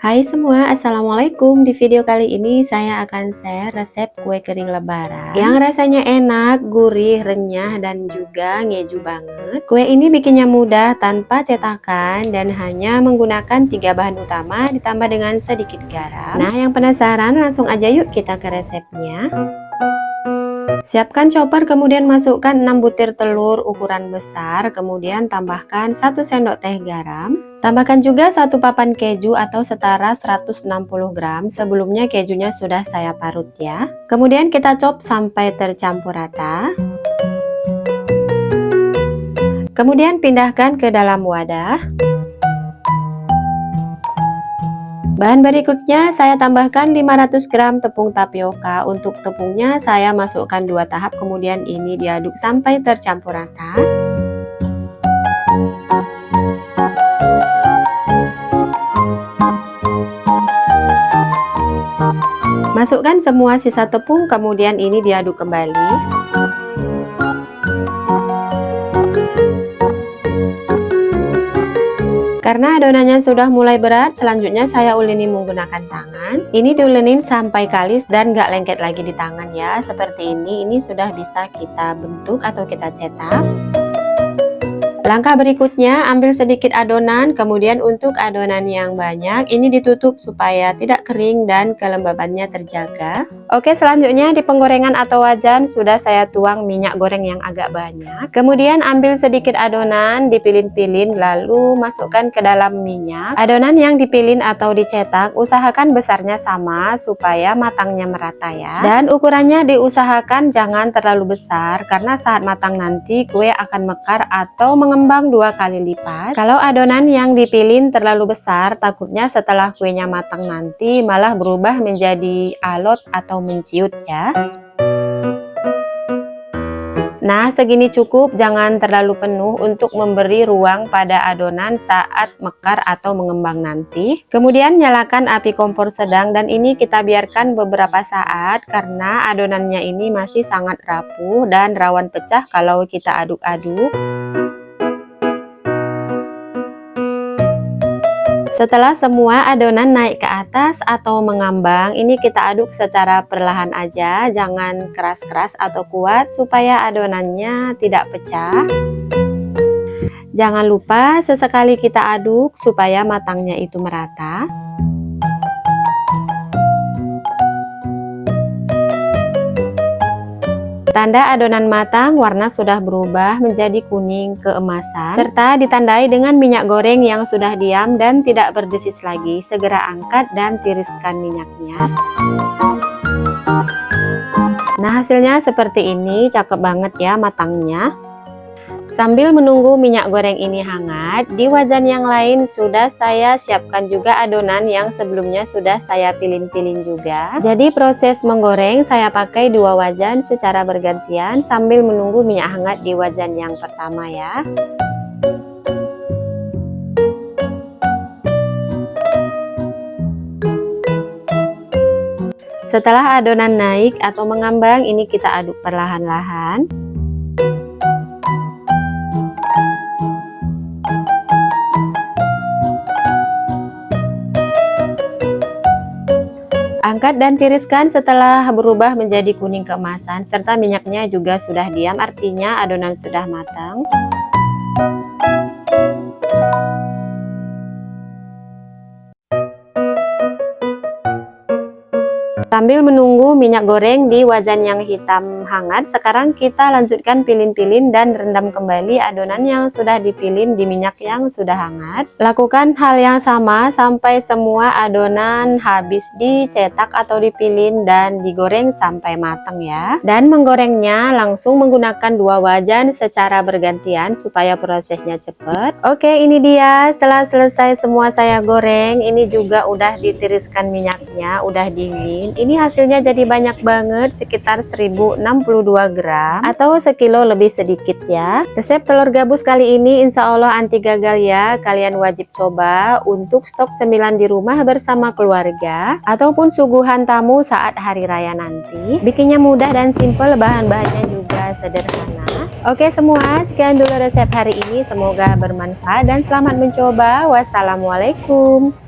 Hai semua, assalamualaikum. Di video kali ini saya akan share resep kue kering lebaran yang rasanya enak, gurih, renyah, dan juga ngeju banget. Kue ini bikinnya mudah tanpa cetakan dan hanya menggunakan 3 bahan utama ditambah dengan sedikit garam. Nah, yang penasaran langsung aja yuk kita ke resepnya. Siapkan chopper, kemudian masukkan 6 butir telur ukuran besar, kemudian tambahkan 1 sendok teh garam. Tambahkan juga 1 papan keju atau setara 160 gram. Sebelumnya kejunya sudah saya parut ya. Kemudian kita chop sampai tercampur rata. Kemudian pindahkan ke dalam wadah. Bahan berikutnya saya tambahkan 500 gram tepung tapioka. Untuk tepungnya saya masukkan 2 tahap, kemudian ini diaduk sampai tercampur rata. Masukkan semua sisa tepung, kemudian ini diaduk kembali. Karena adonannya sudah mulai berat, selanjutnya saya uleni menggunakan tangan. Ini diulenin sampai kalis dan gak lengket lagi di tangan ya. Seperti ini sudah bisa kita bentuk atau kita cetak. Langkah berikutnya, ambil sedikit adonan, kemudian untuk adonan yang banyak, ini ditutup supaya tidak kering dan kelembabannya terjaga. Oke, selanjutnya di penggorengan atau wajan sudah saya tuang minyak goreng yang agak banyak. Kemudian ambil sedikit adonan, dipilin-pilin, lalu masukkan ke dalam minyak. Adonan yang dipilin atau dicetak, usahakan besarnya sama supaya matangnya merata ya. Dan ukurannya diusahakan jangan terlalu besar, karena saat matang nanti kue akan mekar atau mengembang 2 kali lipat. Kalau adonan yang dipilin terlalu besar, takutnya setelah kuenya matang nanti malah berubah menjadi alot atau menciut ya. Nah, segini cukup, jangan terlalu penuh untuk memberi ruang pada adonan saat mekar atau mengembang nanti. Kemudian nyalakan api kompor sedang dan ini kita biarkan beberapa saat karena adonannya ini masih sangat rapuh dan rawan pecah kalau kita aduk-aduk. Setelah semua adonan naik ke atas atau mengambang, ini kita aduk secara perlahan aja, jangan keras-keras atau kuat supaya adonannya tidak pecah. Jangan lupa sesekali kita aduk supaya matangnya itu merata. Tanda adonan matang, warna sudah berubah menjadi kuning keemasan, serta ditandai dengan minyak goreng yang sudah diam dan tidak berdesis lagi. Segera angkat dan tiriskan minyaknya. Nah, hasilnya seperti ini, cakep banget ya matangnya. Sambil menunggu minyak goreng ini hangat, di wajan yang lain sudah saya siapkan juga adonan yang sebelumnya sudah saya pilin-pilin juga. Jadi proses menggoreng saya pakai 2 wajan secara bergantian sambil menunggu minyak hangat di wajan yang pertama ya. Setelah adonan naik atau mengambang, ini kita aduk perlahan-lahan. Angkat dan tiriskan setelah berubah menjadi kuning keemasan, serta minyaknya juga sudah diam, artinya adonan sudah matang. Sambil menunggu minyak goreng di wajan yang hitam hangat, sekarang kita lanjutkan pilin-pilin dan rendam kembali adonan yang sudah dipilin di minyak yang sudah hangat. Lakukan hal yang sama sampai semua adonan habis dicetak atau dipilin dan digoreng sampai matang ya. Dan menggorengnya langsung menggunakan 2 wajan secara bergantian supaya prosesnya cepat. Oke, ini dia setelah selesai semua saya goreng, ini juga udah ditiriskan minyaknya, udah dingin. Ini hasilnya jadi banyak banget, sekitar 1062 gram atau sekilo lebih sedikit ya. Resep telur gabus kali ini insya Allah anti gagal ya. Kalian wajib coba untuk stok cemilan di rumah bersama keluarga ataupun suguhan tamu saat hari raya nanti. Bikinnya mudah dan simple, bahan-bahannya juga sederhana. Oke semua, sekian dulu resep hari ini, semoga bermanfaat dan selamat mencoba. Wassalamualaikum.